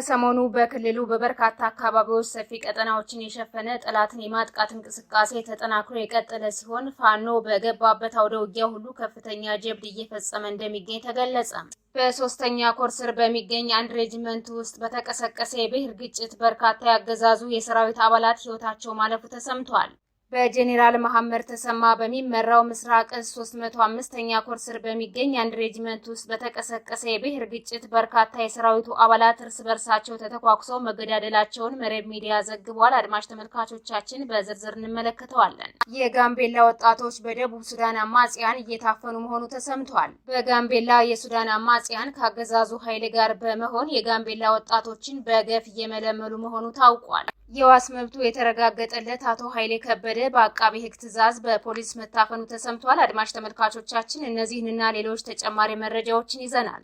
ከሰሞኑ በክልሉ በበርካታ አካባቢዎች ሰፊ ቀጠናዎችን የሸፈነ ጠላትን የማጥቃት እንቅስቃሴ ተጠናክሮ የቀጠለ ሲሆን ፋኖ በገባበት አውደ ውጊያ ሁሉ ከፍተኛ ጀብድ እየፈጸመ እንደሚገኝ ተገለጸ። በሶስተኛ ኮር ስር በሚገኝ አንድ ሬጅመንት ውስጥ በተቀሰቀሰ የብሔር ግጭት በርካታ ያገዛዙ የሰራዊት አባላት ሕይወታቸው ማለፉ ተሰምቷል። በጄኔራል መሐመድ ተሰማ በሚመራው ምስራቅ እዝ 305ኛ ኮር ስር በሚገኝ አንድ ሬጅመንት ውስጥ በተቀሰቀሰ የብሔር ግጭት በርካታ የሰራዊቱ አባላት እርስ በርሳቸው ተተኳኩሰው መገዳደላቸውን መረብ ሚዲያ ዘግቧል። አድማጭ ተመልካቾቻችን በዝርዝር እንመለከተዋለን። የጋምቤላ ወጣቶች በደቡብ ሱዳን አማጽያን እየታፈኑ መሆኑ ተሰምቷል። በጋምቤላ የሱዳን አማጽያን ከአገዛዙ ኃይል ጋር በመሆን የጋምቤላ ወጣቶችን በገፍ እየመለመሉ መሆኑ ታውቋል። የዋስ መብቱ የተረጋገጠለት አቶ ኃይሌ ከበደ በአቃቤ ሕግ ትዕዛዝ በፖሊስ መታፈኑ ተሰምቷል። አድማጭ ተመልካቾቻችን እነዚህንና ሌሎች ተጨማሪ መረጃዎችን ይዘናል።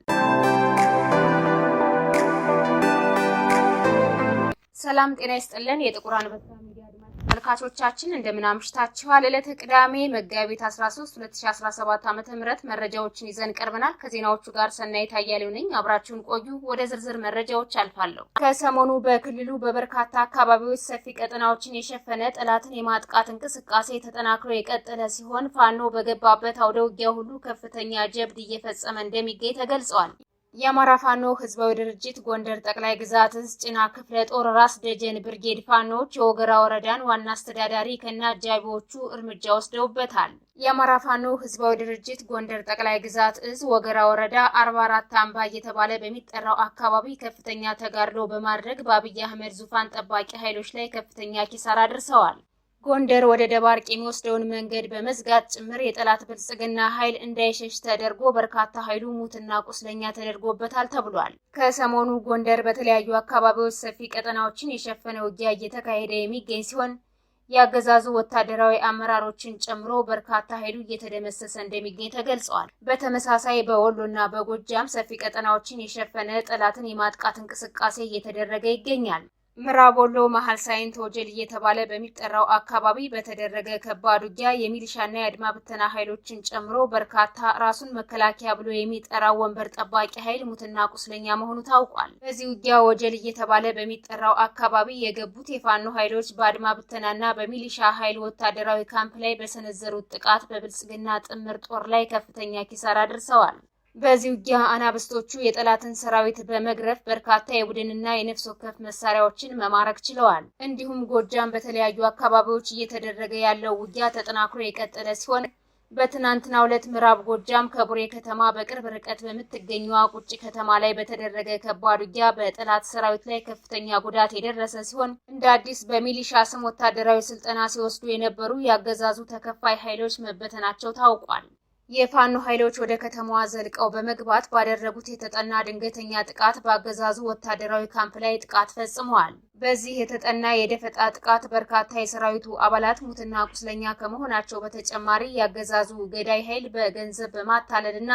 ሰላም ጤና ይስጥልን። የጥቁር አንበሳ ሚዲያ አድማጭ ተመልካቾቻችን እንደምን አምሽታችኋል? ዕለተ ቅዳሜ መጋቢት 13 2017 ዓ.ም መረጃዎችን ይዘን ቀርበናል። ከዜናዎቹ ጋር ሰናይት አያሌው ነኝ። አብራችሁን ቆዩ። ወደ ዝርዝር መረጃዎች አልፋለሁ። ከሰሞኑ በክልሉ በበርካታ አካባቢዎች ሰፊ ቀጠናዎችን የሸፈነ ጠላትን የማጥቃት እንቅስቃሴ ተጠናክሮ የቀጠለ ሲሆን ፋኖ በገባበት አውደ ውጊያ ሁሉ ከፍተኛ ጀብድ እየፈጸመ እንደሚገኝ ተገልጿል። የአማራ ፋኖ ህዝባዊ ድርጅት ጎንደር ጠቅላይ ግዛት እዝ ጭና ክፍለ ጦር ራስ ደጀን ብርጌድ ፋኖች የወገራ ወረዳን ዋና አስተዳዳሪ ከነ አጃቢዎቹ እርምጃ ወስደውበታል። የአማራ ፋኖ ህዝባዊ ድርጅት ጎንደር ጠቅላይ ግዛት እዝ ወገራ ወረዳ 44 አምባ እየተባለ በሚጠራው አካባቢ ከፍተኛ ተጋድሎ በማድረግ በአብይ አህመድ ዙፋን ጠባቂ ኃይሎች ላይ ከፍተኛ ኪሳራ አድርሰዋል። ጎንደር ወደ ደባርቅ የሚወስደውን መንገድ በመዝጋት ጭምር የጠላት ብልጽግና ኃይል እንዳይሸሽ ተደርጎ በርካታ ኃይሉ ሙትና ቁስለኛ ተደርጎበታል ተብሏል። ከሰሞኑ ጎንደር በተለያዩ አካባቢዎች ሰፊ ቀጠናዎችን የሸፈነ ውጊያ እየተካሄደ የሚገኝ ሲሆን የአገዛዙ ወታደራዊ አመራሮችን ጨምሮ በርካታ ኃይሉ እየተደመሰሰ እንደሚገኝ ተገልጿል። በተመሳሳይ በወሎና በጎጃም ሰፊ ቀጠናዎችን የሸፈነ ጠላትን የማጥቃት እንቅስቃሴ እየተደረገ ይገኛል። ምዕራብ ወሎ መሃል ሳይንት ወጀል እየተባለ በሚጠራው አካባቢ በተደረገ ከባድ ውጊያ የሚሊሻና የአድማ ብተና ኃይሎችን ጨምሮ በርካታ ራሱን መከላከያ ብሎ የሚጠራው ወንበር ጠባቂ ኃይል ሙትና ቁስለኛ መሆኑ ታውቋል። በዚህ ውጊያ ወጀል እየተባለ በሚጠራው አካባቢ የገቡት የፋኖ ኃይሎች በአድማ ብተናና በሚሊሻ ኃይል ወታደራዊ ካምፕ ላይ በሰነዘሩት ጥቃት በብልጽግና ጥምር ጦር ላይ ከፍተኛ ኪሳራ አድርሰዋል። በዚህ ውጊያ አናብስቶቹ የጠላትን ሰራዊት በመግረፍ በርካታ የቡድንና የነፍስ ወከፍ መሳሪያዎችን መማረክ ችለዋል። እንዲሁም ጎጃም በተለያዩ አካባቢዎች እየተደረገ ያለው ውጊያ ተጠናክሮ የቀጠለ ሲሆን በትናንትናው ዕለት ምዕራብ ጎጃም ከቡሬ ከተማ በቅርብ ርቀት በምትገኘው ቁጭ ከተማ ላይ በተደረገ ከባድ ውጊያ በጠላት ሰራዊት ላይ ከፍተኛ ጉዳት የደረሰ ሲሆን እንደ አዲስ በሚሊሻ ስም ወታደራዊ ስልጠና ሲወስዱ የነበሩ ያገዛዙ ተከፋይ ኃይሎች መበተናቸው ታውቋል። የፋኖ ኃይሎች ወደ ከተማዋ ዘልቀው በመግባት ባደረጉት የተጠና ድንገተኛ ጥቃት በአገዛዙ ወታደራዊ ካምፕ ላይ ጥቃት ፈጽመዋል። በዚህ የተጠና የደፈጣ ጥቃት በርካታ የሰራዊቱ አባላት ሙትና ቁስለኛ ከመሆናቸው በተጨማሪ ያገዛዙ ገዳይ ኃይል በገንዘብ በማታለልና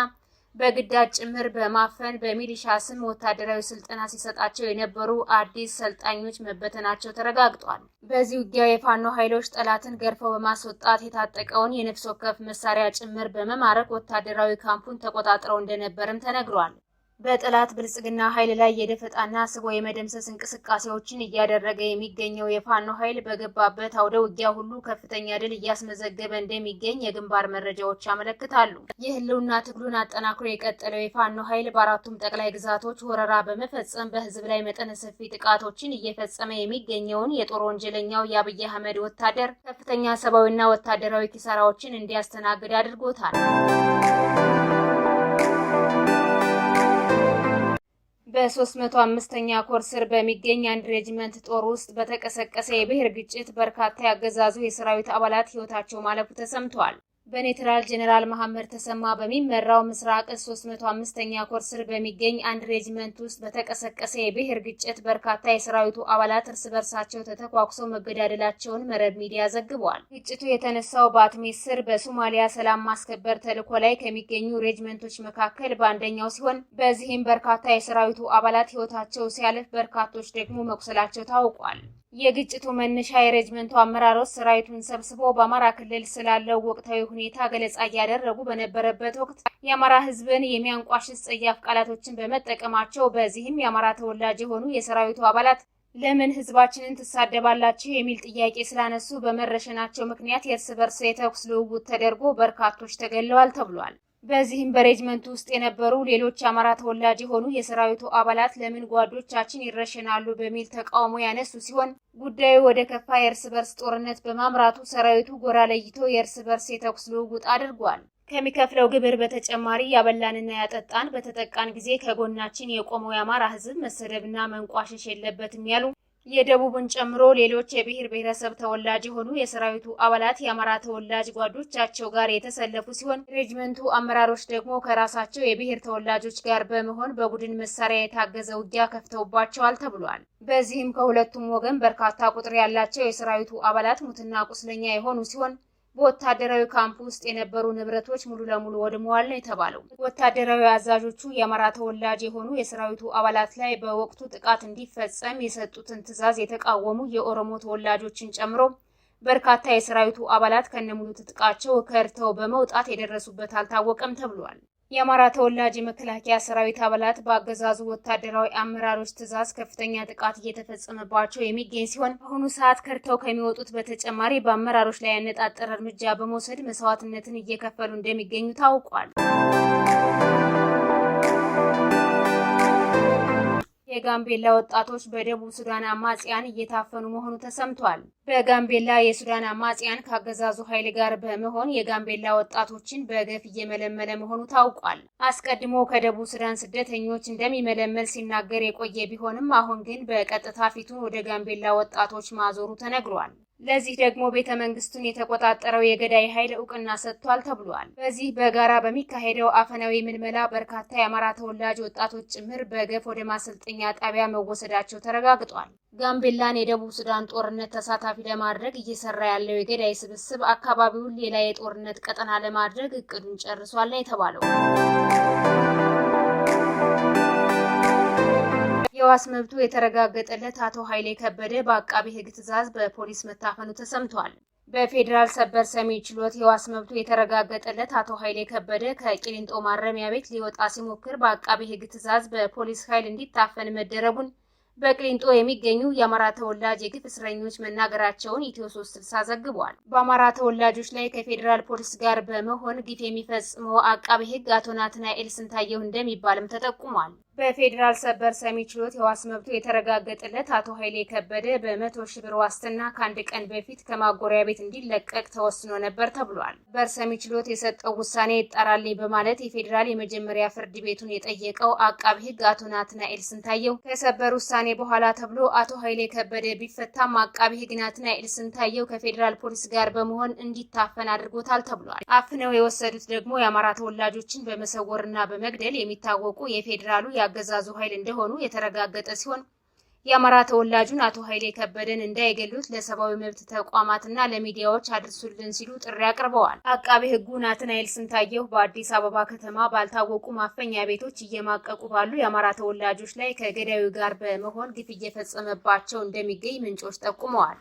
በግዳጅ ጭምር በማፈን በሚሊሻ ስም ወታደራዊ ስልጠና ሲሰጣቸው የነበሩ አዲስ ሰልጣኞች መበተናቸው ተረጋግጧል። በዚህ ውጊያ የፋኖ ኃይሎች ጠላትን ገርፈው በማስወጣት የታጠቀውን የነፍስ ወከፍ መሳሪያ ጭምር በመማረክ ወታደራዊ ካምፑን ተቆጣጥረው እንደነበርም ተነግሯል። በጠላት ብልጽግና ኃይል ላይ የደፈጣና ስቦ የመደምሰስ እንቅስቃሴዎችን እያደረገ የሚገኘው የፋኖ ኃይል በገባበት አውደ ውጊያ ሁሉ ከፍተኛ ድል እያስመዘገበ እንደሚገኝ የግንባር መረጃዎች ያመለክታሉ። የህልውና ትግሉን አጠናክሮ የቀጠለው የፋኖ ኃይል በአራቱም ጠቅላይ ግዛቶች ወረራ በመፈጸም በህዝብ ላይ መጠነ ሰፊ ጥቃቶችን እየፈጸመ የሚገኘውን የጦር ወንጀለኛው የአብይ አህመድ ወታደር ከፍተኛ ሰብአዊና ወታደራዊ ኪሳራዎችን እንዲያስተናግድ አድርጎታል። በ305ኛ ኮር ስር በሚገኝ አንድ ሬጅመንት ጦር ውስጥ በተቀሰቀሰ የብሔር ግጭት በርካታ ያገዛዙ የሰራዊት አባላት ሕይወታቸው ማለፉ ተሰምቷል። በኔትራል ጄኔራል መሐመድ ተሰማ በሚመራው ምስራቅ 305ኛ ኮር ስር በሚገኝ አንድ ሬጅመንት ውስጥ በተቀሰቀሰ የብሔር ግጭት በርካታ የሰራዊቱ አባላት እርስ በርሳቸው ተተኳኩሰው መገዳደላቸውን መረብ ሚዲያ ዘግቧል። ግጭቱ የተነሳው በአትሜስ ስር በሶማሊያ ሰላም ማስከበር ተልዕኮ ላይ ከሚገኙ ሬጅመንቶች መካከል በአንደኛው ሲሆን በዚህም በርካታ የሰራዊቱ አባላት ሕይወታቸው ሲያልፍ በርካቶች ደግሞ መቁሰላቸው ታውቋል። የግጭቱ መነሻ የሬጅመንቱ አመራሮች ሰራዊቱን ሰብስበው በአማራ ክልል ስላለው ወቅታዊ ሁኔታ ገለጻ እያደረጉ በነበረበት ወቅት የአማራ ሕዝብን የሚያንቋሽሽ ጸያፍ ቃላቶችን በመጠቀማቸው በዚህም የአማራ ተወላጅ የሆኑ የሰራዊቱ አባላት ለምን ሕዝባችንን ትሳደባላችሁ የሚል ጥያቄ ስላነሱ በመረሸናቸው ምክንያት የእርስ በርስ የተኩስ ልውውጥ ተደርጎ በርካቶች ተገለዋል ተብሏል። በዚህም በሬጅመንቱ ውስጥ የነበሩ ሌሎች የአማራ ተወላጅ የሆኑ የሰራዊቱ አባላት ለምን ጓዶቻችን ይረሸናሉ በሚል ተቃውሞ ያነሱ ሲሆን ጉዳዩ ወደ ከፋ የእርስ በርስ ጦርነት በማምራቱ ሰራዊቱ ጎራ ለይቶ የእርስ በርስ የተኩስ ልውውጥ አድርጓል። ከሚከፍለው ግብር በተጨማሪ ያበላንና ያጠጣን በተጠቃን ጊዜ ከጎናችን የቆመው የአማራ ሕዝብ መሰደብና መንቋሸሽ የለበትም ያሉ የደቡብን ጨምሮ ሌሎች የብሔር ብሔረሰብ ተወላጅ የሆኑ የሰራዊቱ አባላት የአማራ ተወላጅ ጓዶቻቸው ጋር የተሰለፉ ሲሆን ሬጅመንቱ አመራሮች ደግሞ ከራሳቸው የብሔር ተወላጆች ጋር በመሆን በቡድን መሳሪያ የታገዘ ውጊያ ከፍተውባቸዋል ተብሏል። በዚህም ከሁለቱም ወገን በርካታ ቁጥር ያላቸው የሰራዊቱ አባላት ሙትና ቁስለኛ የሆኑ ሲሆን በወታደራዊ ካምፕ ውስጥ የነበሩ ንብረቶች ሙሉ ለሙሉ ወድመዋል ነው የተባለው። ወታደራዊ አዛዦቹ የአማራ ተወላጅ የሆኑ የሰራዊቱ አባላት ላይ በወቅቱ ጥቃት እንዲፈጸም የሰጡትን ትዕዛዝ የተቃወሙ የኦሮሞ ተወላጆችን ጨምሮ በርካታ የሰራዊቱ አባላት ከነሙሉ ትጥቃቸው ከርተው በመውጣት የደረሱበት አልታወቀም ተብሏል። የአማራ ተወላጅ የመከላከያ ሰራዊት አባላት በአገዛዙ ወታደራዊ አመራሮች ትዕዛዝ ከፍተኛ ጥቃት እየተፈጸመባቸው የሚገኝ ሲሆን በአሁኑ ሰዓት ከርተው ከሚወጡት በተጨማሪ በአመራሮች ላይ ያነጣጠረ እርምጃ በመውሰድ መስዋዕትነትን እየከፈሉ እንደሚገኙ ታውቋል። የጋምቤላ ወጣቶች በደቡብ ሱዳን አማጽያን እየታፈኑ መሆኑ ተሰምቷል። በጋምቤላ የሱዳን አማጽያን ከአገዛዙ ኃይል ጋር በመሆን የጋምቤላ ወጣቶችን በገፍ እየመለመለ መሆኑ ታውቋል። አስቀድሞ ከደቡብ ሱዳን ስደተኞች እንደሚመለመል ሲናገር የቆየ ቢሆንም አሁን ግን በቀጥታ ፊቱን ወደ ጋምቤላ ወጣቶች ማዞሩ ተነግሯል። ለዚህ ደግሞ ቤተ መንግስቱን የተቆጣጠረው የገዳይ ኃይል እውቅና ሰጥቷል ተብሏል። በዚህ በጋራ በሚካሄደው አፈናዊ ምልመላ በርካታ የአማራ ተወላጅ ወጣቶች ጭምር በገፍ ወደ ማሰልጠኛ ጣቢያ መወሰዳቸው ተረጋግጧል። ጋምቤላን የደቡብ ሱዳን ጦርነት ተሳታፊ ለማድረግ እየሰራ ያለው የገዳይ ስብስብ አካባቢውን ሌላ የጦርነት ቀጠና ለማድረግ እቅዱን ጨርሷል ነው የተባለው። የዋስ መብቱ የተረጋገጠለት አቶ ኃይሌ ከበደ በአቃቢ ሕግ ትዕዛዝ በፖሊስ መታፈኑ ተሰምቷል። በፌዴራል ሰበር ሰሚ ችሎት የዋስ መብቱ የተረጋገጠለት አቶ ኃይሌ ከበደ ከቂሊንጦ ማረሚያ ቤት ሊወጣ ሲሞክር በአቃቢ ሕግ ትዕዛዝ በፖሊስ ኃይል እንዲታፈን መደረጉን በቂሊንጦ የሚገኙ የአማራ ተወላጅ የግፍ እስረኞች መናገራቸውን ኢትዮ 360 ዘግቧል። በአማራ ተወላጆች ላይ ከፌዴራል ፖሊስ ጋር በመሆን ግፍ የሚፈጽመው አቃቢ ሕግ አቶ ናትናኤል ስንታየሁ እንደሚባልም ተጠቁሟል። በፌዴራል ሰበር ሰሚ ችሎት የዋስ መብቱ የተረጋገጠለት አቶ ኃይሌ ከበደ በ100 ሺህ ብር ዋስትና ከአንድ ቀን በፊት ከማጎሪያ ቤት እንዲለቀቅ ተወስኖ ነበር ተብሏል። በሰሚ ችሎት የሰጠው ውሳኔ ይጣራልኝ በማለት የፌዴራል የመጀመሪያ ፍርድ ቤቱን የጠየቀው አቃቢ ሕግ አቶ ናትናኤል ስንታየሁ ከሰበር ውሳኔ በኋላ ተብሎ አቶ ኃይሌ ከበደ ቢፈታም አቃቢ ሕግ ናትናኤል ስንታየሁ ከፌዴራል ፖሊስ ጋር በመሆን እንዲታፈን አድርጎታል ተብሏል። አፍነው የወሰዱት ደግሞ የአማራ ተወላጆችን በመሰወርና በመግደል የሚታወቁ የፌዴራሉ ያገዛዙ ኃይል እንደሆኑ የተረጋገጠ ሲሆን የአማራ ተወላጁን አቶ ኃይሌ ከበደን እንዳይገሉት ለሰብአዊ መብት ተቋማትና ለሚዲያዎች አድርሱልን ሲሉ ጥሪ አቅርበዋል። አቃቤ ሕጉ ናትናኤል ስንታየሁ በአዲስ አበባ ከተማ ባልታወቁ ማፈኛ ቤቶች እየማቀቁ ባሉ የአማራ ተወላጆች ላይ ከገዳዩ ጋር በመሆን ግፍ እየፈጸመባቸው እንደሚገኝ ምንጮች ጠቁመዋል።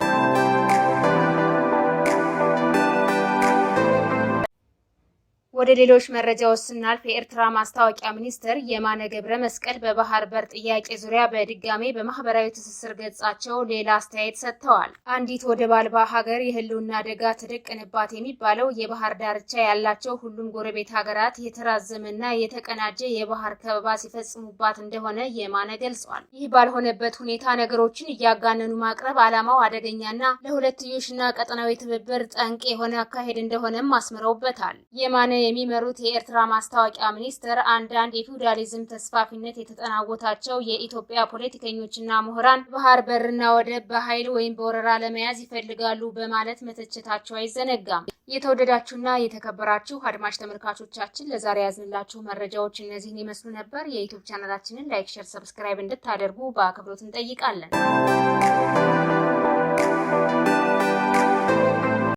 ወደ ሌሎች መረጃዎች ስናልፍ የኤርትራ ማስታወቂያ ሚኒስትር የማነ ገብረ መስቀል በባህር በር ጥያቄ ዙሪያ በድጋሜ በማህበራዊ ትስስር ገጻቸው ሌላ አስተያየት ሰጥተዋል። አንዲት ወደብ አልባ ሀገር የህልውና አደጋ ተደቀነባት የሚባለው የባህር ዳርቻ ያላቸው ሁሉም ጎረቤት ሀገራት የተራዘመና የተቀናጀ የባህር ከበባ ሲፈጽሙባት እንደሆነ የማነ ገልጿል። ይህ ባልሆነበት ሁኔታ ነገሮችን እያጋነኑ ማቅረብ ዓላማው አደገኛና ለሁለትዮሽና ቀጠናዊ ትብብር ጠንቅ የሆነ አካሄድ እንደሆነም አስምረውበታል። የማነ የሚመሩት የኤርትራ ማስታወቂያ ሚኒስትር አንዳንድ የፊውዳሊዝም ተስፋፊነት የተጠናወታቸው የኢትዮጵያ ፖለቲከኞችና ምሁራን ባህር በርና ወደብ በኃይል ወይም በወረራ ለመያዝ ይፈልጋሉ በማለት መተቸታቸው አይዘነጋም። የተወደዳችሁና የተከበራችሁ አድማጭ ተመልካቾቻችን ለዛሬ ያዝንላችሁ መረጃዎች እነዚህን ይመስሉ ነበር። የዩቲዩብ ቻናላችንን ላይክ፣ ሼር፣ ሰብስክራይብ እንድታደርጉ በአክብሮት እንጠይቃለን።